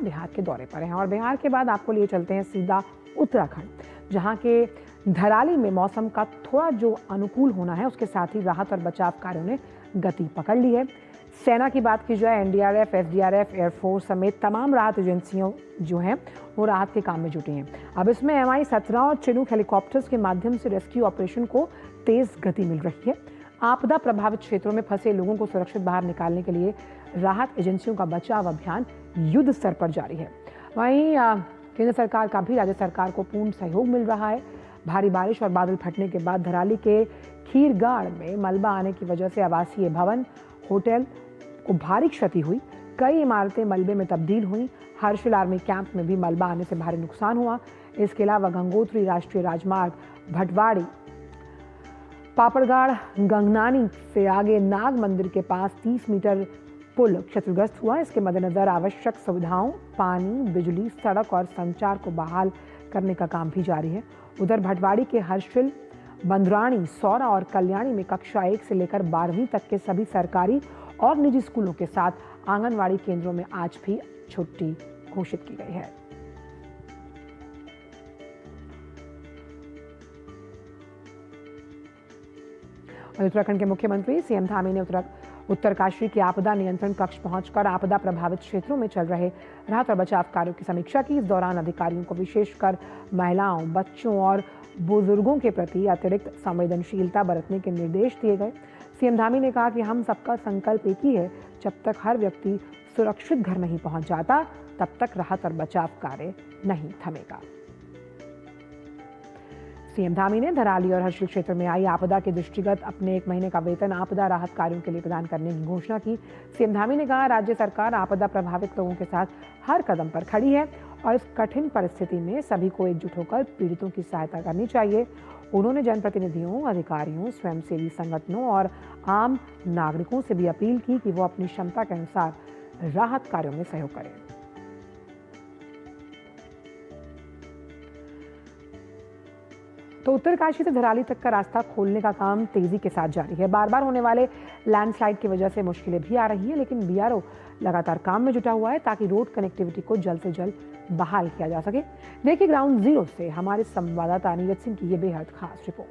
बिहार के दौरे पर हैं और बिहार के बाद आपको लिए चलते हैं सीधा उत्तराखंड, जहां के धराली में मौसम का थोड़ा जो अनुकूल होना है उसके साथ ही राहत और बचाव कार्यों ने गति पकड़ ली है। सेना की बात की जाए, एनडीआरएफ, एसडीआरएफ, एयरफोर्स समेत तमाम राहत एजेंसियों जो हैं वो राहत के काम में जुटी हैं। अब इसमें MI-17 और चिनूक हेलीकॉप्टर्स के माध्यम से रेस्क्यू ऑपरेशन को तेज गति मिल रही है। आपदा प्रभावित क्षेत्रों में फंसे लोगों को सुरक्षित बाहर निकालने के लिए राहत एजेंसियों का बचाव अभियान युद्ध स्तर पर जारी है। वहीं केंद्र सरकार का भी राज्य सरकार को पूर्ण सहयोग मिल रहा है। भारी बारिश और बादल फटने के बाद धराली के खीरगाड़ में मलबा आने की वजह से आवासीय भवन, होटल को भारी क्षति हुई। कई इमारतें मलबे में तब्दील हुई। हर्षिल आर्मी कैंप में भी मलबा आने से भारी नुकसान हुआ। इसके अलावा गंगोत्री राष्ट्रीय राजमार्ग भटवाड़ी पापड़गाड़ गंगनानी से आगे नाग मंदिर के पास 30 मीटर पुल क्षतिग्रस्त हुआ। इसके मद्देनजर आवश्यक सुविधाओं, पानी, बिजली, सड़क और संचार को बहाल करने का काम भी जारी है। उधर भटवाड़ी के हर्षिल, बंदराणी, सौरा और कल्याणी में कक्षा 1 से लेकर 12वीं तक के सभी सरकारी और निजी स्कूलों के साथ आंगनवाड़ी केंद्रों में आज भी छुट्टी घोषित की गई है। उत्तराखंड के मुख्यमंत्री सीएम धामी ने उत्तरकाशी के आपदा नियंत्रण कक्ष पहुंचकर आपदा प्रभावित क्षेत्रों में चल रहे राहत और बचाव कार्यों की समीक्षा की। इस दौरान अधिकारियों को विशेषकर महिलाओं, बच्चों और बुजुर्गों के प्रति अतिरिक्त संवेदनशीलता बरतने के निर्देश दिए गए। सीएम धामी ने कहा कि हम सबका संकल्प एक ही है, जब तक हर व्यक्ति सुरक्षित घर नहीं पहुंच जाता तब तक राहत और बचाव कार्य नहीं थमेगा। सीएम धामी ने धराली और हर्षिल क्षेत्र में आई आपदा के दृष्टिगत अपने 1 महीने का वेतन आपदा राहत कार्यों के लिए प्रदान करने की घोषणा की। सीएम धामी ने कहा, राज्य सरकार आपदा प्रभावित लोगों के साथ हर कदम पर खड़ी है और इस कठिन परिस्थिति में सभी को एकजुट होकर पीड़ितों की सहायता करनी चाहिए। उन्होंने जनप्रतिनिधियों, अधिकारियों, स्वयंसेवी संगठनों और आम नागरिकों से भी अपील की कि वो अपनी क्षमता के अनुसार राहत कार्यों में सहयोग करें। तो उत्तरकाशी से धराली तक का रास्ता खोलने का काम तेजी के साथ जारी है। बार बार होने वाले लैंडस्लाइड की वजह से मुश्किलें भी आ रही हैं, लेकिन बीआरओ लगातार काम में जुटा हुआ है ताकि रोड कनेक्टिविटी को जल्द से जल्द बहाल किया जा सके। देखिए ग्राउंड जीरो से हमारे संवाददाता नीरज सिंह की ये बेहद खास रिपोर्ट।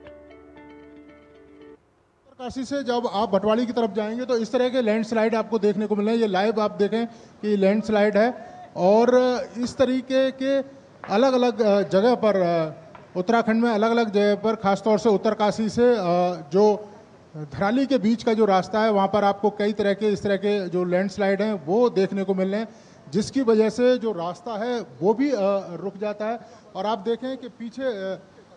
उत्तरकाशी से जब आप भटवाड़ी की तरफ जाएंगे तो इस तरह के लैंडस्लाइड आपको देखने को मिल रहे हैं। ये लाइव आप देखें कि लैंडस्लाइड है और इस तरीके के अलग अलग जगह पर उत्तराखंड में अलग अलग जगह पर, खासतौर से उत्तरकाशी से जो धराली के बीच का जो रास्ता है वहाँ पर आपको कई तरह के इस तरह के जो लैंडस्लाइड हैं वो देखने को मिल रहे हैं, जिसकी वजह से जो रास्ता है वो भी रुक जाता है। और आप देखें कि पीछे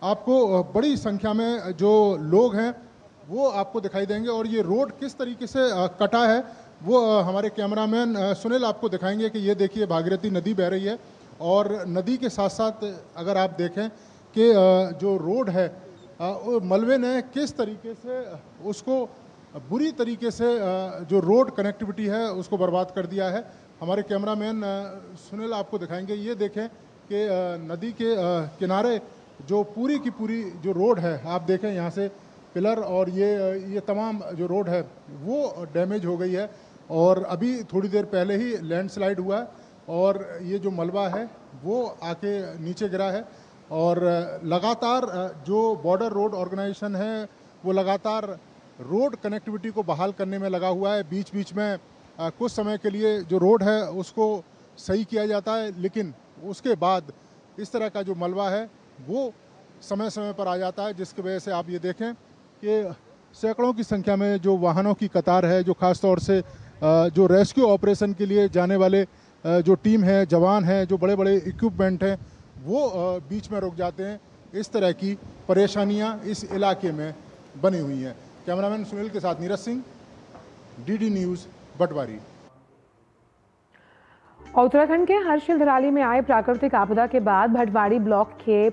आपको बड़ी संख्या में जो लोग हैं वो आपको दिखाई देंगे और ये रोड किस तरीके से कटा है वो हमारे कैमरामैन सुनील आपको दिखाएंगे कि ये देखिए भागीरथी नदी बह रही है और नदी के साथ साथ अगर आप देखें कि जो रोड है मलबे ने किस तरीके से उसको बुरी तरीके से जो रोड कनेक्टिविटी है उसको बर्बाद कर दिया है। हमारे कैमरामैन सुनील आपको दिखाएंगे। ये देखें कि नदी के किनारे जो पूरी की पूरी जो रोड है, आप देखें यहाँ से पिलर और ये तमाम जो रोड है वो डैमेज हो गई है और अभी थोड़ी देर पहले ही लैंडस्लाइड हुआ है और ये जो मलबा है वो आके नीचे गिरा है। और लगातार जो बॉर्डर रोड ऑर्गेनाइजेशन है वो लगातार रोड कनेक्टिविटी को बहाल करने में लगा हुआ है। बीच बीच में कुछ समय के लिए जो रोड है उसको सही किया जाता है, लेकिन उसके बाद इस तरह का जो मलबा है वो समय समय पर आ जाता है, जिसकी वजह से आप ये देखें कि सैकड़ों की संख्या में जो वाहनों की कतार है, जो खास तौर से जो रेस्क्यू ऑपरेशन के लिए जाने वाले जो टीम है, जवान हैं, जो बड़े बड़े इक्विपमेंट हैं वो बीच में रुक जाते हैं। इस तरह की परेशानियां इस इलाके में बनी हुई हैं। कैमरामैन सुनील के साथ नीरज सिंह, डीडी न्यूज़, भटवाड़ी। उत्तराखंड के हर्षिल धराली में आए प्राकृतिक आपदा के बाद भटवाड़ी ब्लॉक के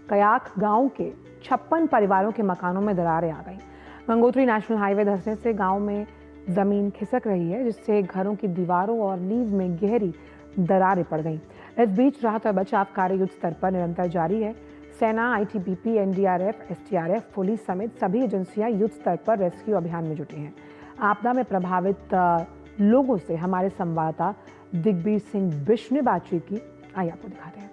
कयाक गांव के 56 परिवारों के मकानों में दरारें आ गई। गंगोत्री नेशनल हाईवे धंसने से गांव में जमीन खिसक रही है, जिससे घरों की दीवारों और नींव में गहरी दरारें पड़ गईं। इस बीच राहत और बचाव कार्य युद्ध स्तर पर निरंतर जारी है। सेना, आईटीबीपी, एनडीआरएफ, एसडीआरएफ, पुलिस समेत सभी एजेंसियां युद्ध स्तर पर रेस्क्यू अभियान में जुटी हैं। आपदा में प्रभावित लोगों से हमारे संवाददाता दिग्बीर सिंह बिश्ट ने बातचीत की। आइए आपको दिखाते हैं।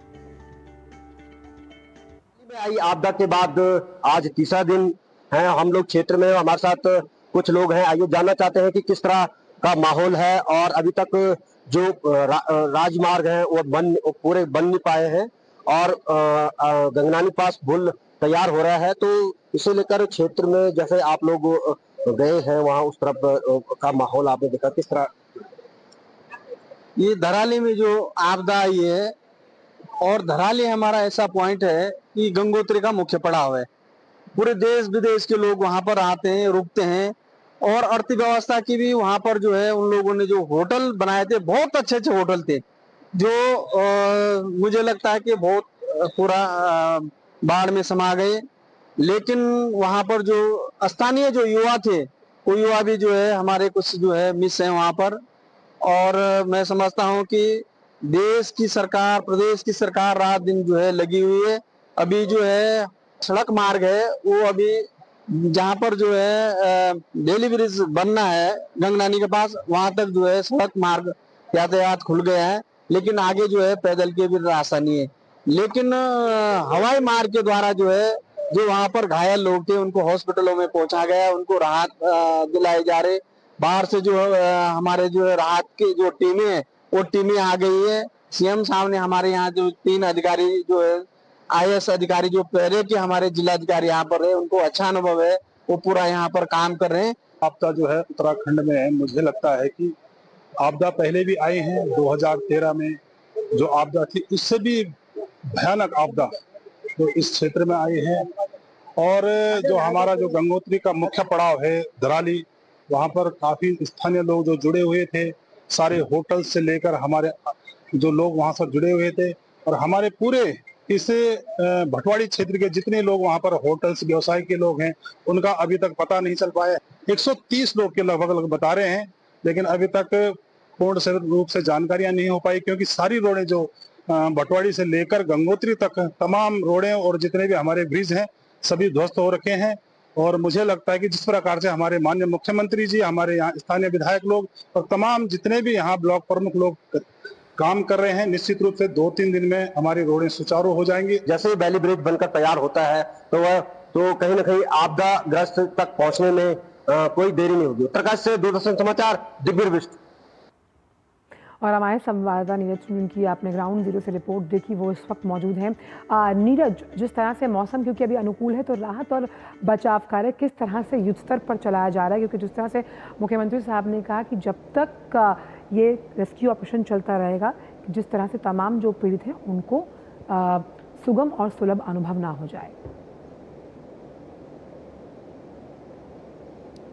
में आई आपदा के बाद आज तीसरा दिन है। हम लोग क्षेत्र में, हमारे साथ कुछ लोग हैं। आइए जानना चाहते हैं कि किस तरह का माहौल है और अभी तक जो राजमार्ग है वो पूरे बन नहीं पाए हैं और गंगनानी पास पुल तैयार हो रहा है। तो इसे लेकर क्षेत्र में जैसे आप लोग गए हैं वहां, उस तरफ का माहौल आपने देखा, किस तरह? ये धराली में जो आपदा आई है, और धराली हमारा ऐसा पॉइंट है कि गंगोत्री का मुख्य पड़ाव है। पूरे देश विदेश के लोग वहां पर आते हैं, रुकते हैं, और अर्थव्यवस्था की भी वहां पर जो है उन लोगों ने जो होटल बनाए थे, बहुत अच्छे अच्छे होटल थे, जो मुझे लगता है कि बहुत पूरा बाढ़ में समा गए। लेकिन वहां पर जो स्थानीय जो युवा थे, वो युवा भी जो है हमारे कुछ जो है मिस हैं वहां पर। और मैं समझता हूं कि देश की सरकार, प्रदेश की सरकार रात दिन जो है लगी हुई है। अभी जो है सड़क मार्ग है, वो अभी जहां पर जो है डेली ब्रिज बनना है गंगनानी के पास, वहां तक जो है सड़क मार्ग यातायात खुल गया है, लेकिन आगे जो है पैदल के भी रास्ता नहीं है। लेकिन हवाई मार्ग के द्वारा जो है, जो वहां पर घायल लोग थे उनको हॉस्पिटलों में पहुंचा गया, उनको राहत दिलाई जा रही। बाहर से जो हमारे जो राहत की जो टीमें हैं, वो टीमें आ गई है। सीएम साहब ने हमारे यहाँ जो 3 अधिकारी जो है आईएएस अधिकारी जो पहले के हमारे जिलाधिकारी यहाँ पर है, उनको अच्छा अनुभव है, वो पूरा यहाँ पर काम कर रहे हैं। आपदा जो है उत्तराखंड में है, मुझे लगता है कि आपदा पहले भी आई है। 2013 में जो आपदा थी, उससे भी भयानक आपदा जो इस क्षेत्र में आई है। और जो हमारा जो गंगोत्री का मुख्य पड़ाव है धराली, वहाँ पर काफी स्थानीय लोग जो जुड़े हुए थे, सारे होटल से लेकर हमारे जो लोग वहाँ से जुड़े हुए थे, और हमारे पूरे इस भटवाड़ी क्षेत्र के जितने लोग वहाँ पर होटल्स व्यवसाय के लोग हैं, उनका अभी तक पता नहीं चल पाया। 130 लोग के लगभग बता रहे हैं, लेकिन अभी तक पूर्ण रूप से जानकारियां नहीं हो पाई, क्योंकि सारी रोडें जो भटवाड़ी से लेकर गंगोत्री तक तमाम रोडें और जितने भी हमारे ब्रिज हैं सभी ध्वस्त हो रखे हैं। और मुझे लगता है कि जिस प्रकार से हमारे माननीय मुख्यमंत्री जी, हमारे यहाँ स्थानीय विधायक लोग और तमाम जितने भी यहाँ ब्लॉक प्रमुख लोग काम कर रहे हैं, निश्चित रूप से 2-3 दिन में हमारी रोडें सुचारू हो जाएंगी। जैसे ही बैली ब्रिज बनकर तैयार होता है तो कहीं ना कहीं आपदा ग्रस्त तक पहुंचने में कोई देरी नहीं होगी। उत्तरकाशी से दूरदर्शन समाचार, दिग्बीर बिष्ट। और हमारे संवाददाता नीरज, जिनकी आपने ग्राउंड जीरो से रिपोर्ट देखी, वो इस वक्त मौजूद हैं। नीरज, जिस तरह से मौसम क्योंकि अभी अनुकूल है, तो राहत और बचाव कार्य किस तरह से युद्ध स्तर पर चलाया जा रहा है? क्योंकि जिस तरह से मुख्यमंत्री साहब ने कहा कि जब तक ये रेस्क्यू ऑपरेशन चलता रहेगा, जिस तरह से तमाम जो पीड़ित हैं उनको सुगम और सुलभ अनुभव ना हो जाए।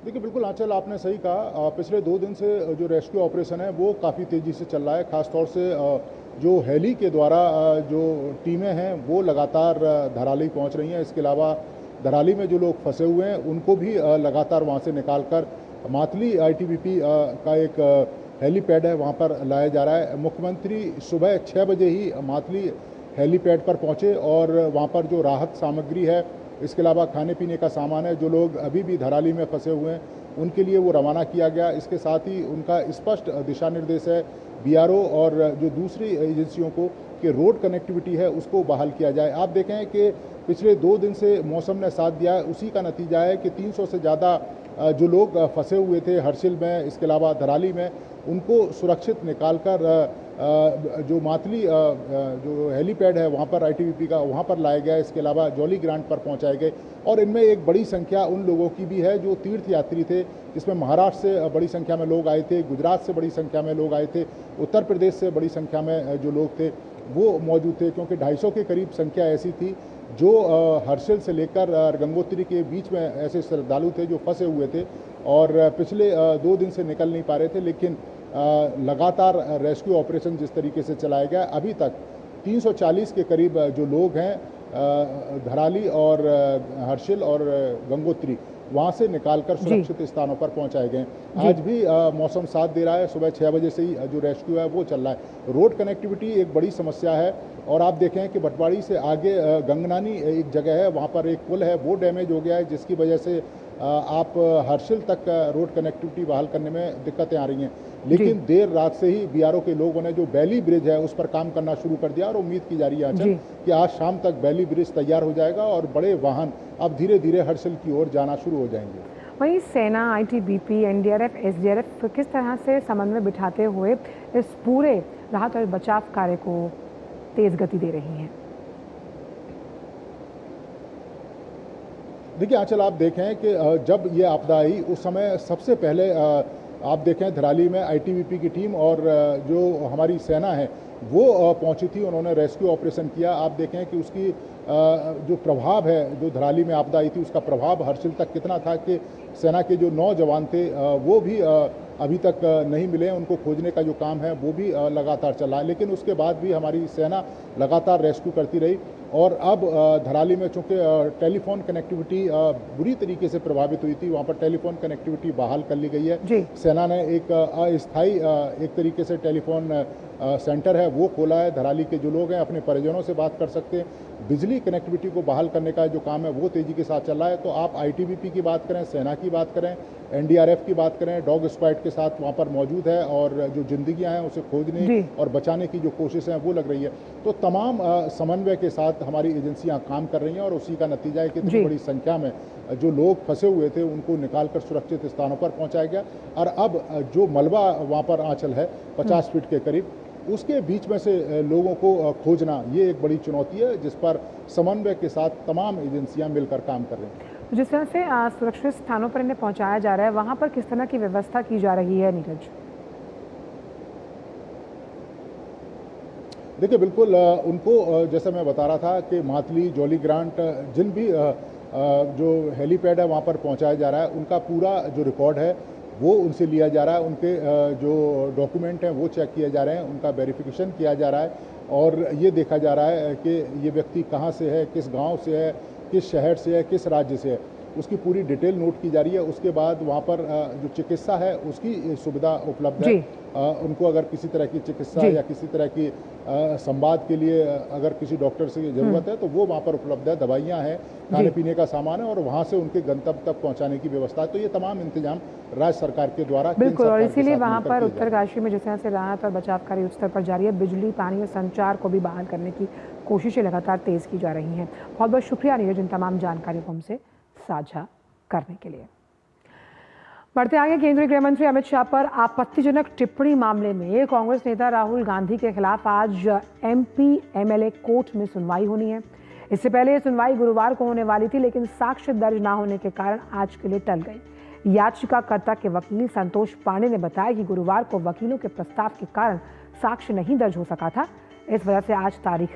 देखिए, बिल्कुल आंचल, आपने सही कहा। पिछले 2 दिन से जो रेस्क्यू ऑपरेशन है वो काफ़ी तेज़ी से चल रहा है। ख़ासतौर से जो हेली के द्वारा जो टीमें हैं वो लगातार धराली पहुंच रही हैं। इसके अलावा धराली में जो लोग फंसे हुए हैं उनको भी लगातार वहां से निकालकर मातली आईटीबीपी का एक हेलीपैड है वहां पर लाया जा रहा है। मुख्यमंत्री सुबह 6 बजे ही मातली हेलीपैड पर पहुंचे और वहां पर जो राहत सामग्री है, इसके अलावा खाने पीने का सामान है, जो लोग अभी भी धराली में फंसे हुए हैं उनके लिए वो रवाना किया गया। इसके साथ ही उनका स्पष्ट दिशा निर्देश है बीआरओ और जो दूसरी एजेंसियों को कि रोड कनेक्टिविटी है उसको बहाल किया जाए। आप देखें कि पिछले 2 दिन से मौसम ने साथ दिया है, उसी का नतीजा है कि 300 से ज़्यादा जो लोग फंसे हुए थे हर्षिल में, इसके अलावा धराली में, उनको सुरक्षित निकालकर जो मातली जो हेलीपैड है वहाँ पर आईटीबीपी का, वहाँ पर लाया गया। इसके अलावा जॉली ग्रांट पर पहुँचाए गए। और इनमें एक बड़ी संख्या उन लोगों की भी है जो तीर्थ यात्री थे, जिसमें महाराष्ट्र से बड़ी संख्या में लोग आए थे, गुजरात से बड़ी संख्या में लोग आए थे, उत्तर प्रदेश से बड़ी संख्या में जो लोग थे वो मौजूद थे, क्योंकि 250 के करीब संख्या ऐसी थी जो हर्षिल से लेकर गंगोत्री के बीच में ऐसे श्रद्धालु थे जो फंसे हुए थे और पिछले 2 दिन से निकल नहीं पा रहे थे। लेकिन लगातार रेस्क्यू ऑपरेशन जिस तरीके से चलाया गया, अभी तक 340 के करीब जो लोग हैं धराली और हर्षिल और गंगोत्री वहाँ से निकालकर सुरक्षित स्थानों पर पहुँचाए गए। आज भी मौसम साथ दे रहा है, सुबह 6 बजे से ही जो रेस्क्यू है वो चल रहा है। रोड कनेक्टिविटी एक बड़ी समस्या है और आप देखें कि भटवाड़ी से आगे गंगनानी एक जगह है, वहाँ पर एक पुल है वो डैमेज हो गया है, जिसकी वजह से आप हर्षिल तक रोड कनेक्टिविटी बहाल करने में दिक्कतें आ रही हैं, लेकिन देर रात से ही बीआरओ के लोगों ने जो बैली ब्रिज है उस पर काम करना शुरू कर दिया और उम्मीद की जा रही है आंचल कि आज शाम तक बैली ब्रिज तैयार हो जाएगा और बड़े वाहन अब धीरे धीरे हर्षिल की ओर जाना शुरू हो जाएंगे। वहीं सेना, आईटीबीपी, एनडीआरएफ, एसडीआरएफ किस तरह से समन्वय बिठाते हुए इस पूरे राहत और बचाव कार्य को तेज गति दे रही हैं? देखिए आंचल, आप देखें कि जब ये आपदा आई उस समय सबसे पहले आप देखें धराली में आईटीबीपी की टीम और जो हमारी सेना है वो पहुंची थी, उन्होंने रेस्क्यू ऑपरेशन किया। आप देखें कि उसकी जो प्रभाव है, जो धराली में आपदा आई थी उसका प्रभाव हर्षिल तक कितना था कि सेना के जो 9 जवान थे वो भी अभी तक नहीं मिले। उनको खोजने का जो काम है वो भी लगातार चला है, लेकिन उसके बाद भी हमारी सेना लगातार रेस्क्यू करती रही। और अब धराली में चूँकि टेलीफोन कनेक्टिविटी बुरी तरीके से प्रभावित हुई थी, वहाँ पर टेलीफोन कनेक्टिविटी बहाल कर ली गई है। सेना ने एक अस्थायी एक तरीके से टेलीफोन सेंटर है वो खोला है। धराली के जो लोग हैं अपने परिजनों से बात कर सकते हैं। बिजली कनेक्टिविटी को बहाल करने का जो काम है वो तेज़ी के साथ चल रहा है। तो आप आईटीबीपी की बात करें, सेना की बात करें, एनडीआरएफ की बात करें, डॉग स्क्वाड के साथ वहाँ पर मौजूद है और जो जिंदगियां हैं उसे खोजने और बचाने की जो कोशिश है वो लग रही है। तो तमाम समन्वय के साथ हमारी एजेंसियां काम कर रही हैं और उसी का नतीजा है कि इतनी बड़ी संख्या में जो लोग फंसे हुए थे उनको निकालकर सुरक्षित स्थानों पर पहुंचाया गया। और अब जो मलबा वहाँ पर आंचल है 50 फीट के करीब, उसके बीच में से लोगों को खोजना ये एक बड़ी चुनौती है जिस पर समन्वय के साथ तमाम एजेंसियां मिलकर काम कर रही हैं। जिस तरह से सुरक्षित स्थानों पर इन्हें पहुंचाया जा रहा है, वहां पर किस तरह की व्यवस्था की जा रही है नीरज? देखिए बिल्कुल उनको जैसा मैं बता रहा था कि मातली, जॉली ग्रांट जिन भी जो हेलीपैड है वहाँ पर पहुँचाया जा रहा है उनका पूरा जो रिकॉर्ड है वो उनसे लिया जा रहा है। उनके जो डॉक्यूमेंट हैं वो चेक किए जा रहे हैं, उनका वेरिफिकेशन किया जा रहा है और ये देखा जा रहा है कि ये व्यक्ति कहाँ से है, किस गांव से है, किस शहर से है, किस राज्य से है, उसकी पूरी डिटेल नोट की जा रही है। उसके बाद वहाँ पर जो चिकित्सा है उसकी सुविधा उपलब्ध है। उनको अगर किसी तरह की चिकित्सा या किसी तरह की संवाद के लिए अगर किसी डॉक्टर से ज़रूरत है तो वो वहाँ पर उपलब्ध है। दवाइयाँ हैं, खाने पीने का सामान है और वहाँ से उनके गंतव्य तक पहुँचाने की व्यवस्था है। तो ये तमाम इंतजाम राज्य सरकार के द्वारा बिल्कुल, और इसीलिए वहाँ पर उत्तरकाशी में जिस तरह से राहत और बचाव कार्य उच्च स्तर पर जारी है, बिजली, पानी और संचार को भी बहाल करने की कोशिशें लगातार तेज की जा रही हैं। बहुत बहुत शुक्रिया नीरज इन तमाम जानकारियों को हमसे साझा करने के लिए। बढ़ते आगे, केंद्रीय गृह मंत्री अमित शाह पर आपत्तिजनक टिप्पणी मामले में कांग्रेस नेता राहुल गांधी के खिलाफ आज एमपी एमएलए कोर्ट में सुनवाई होनी है। इससे पहले यह सुनवाई गुरुवार को होने वाली थी, लेकिन साक्ष्य दर्ज न होने के कारण आज के लिए टल गई। याचिकाकर्ता के वकील संतोष पांडे ने बताया कि गुरुवार को वकीलों के प्रस्ताव के कारण साक्ष्य नहीं दर्ज हो सका था, इस वजह से आज तारीख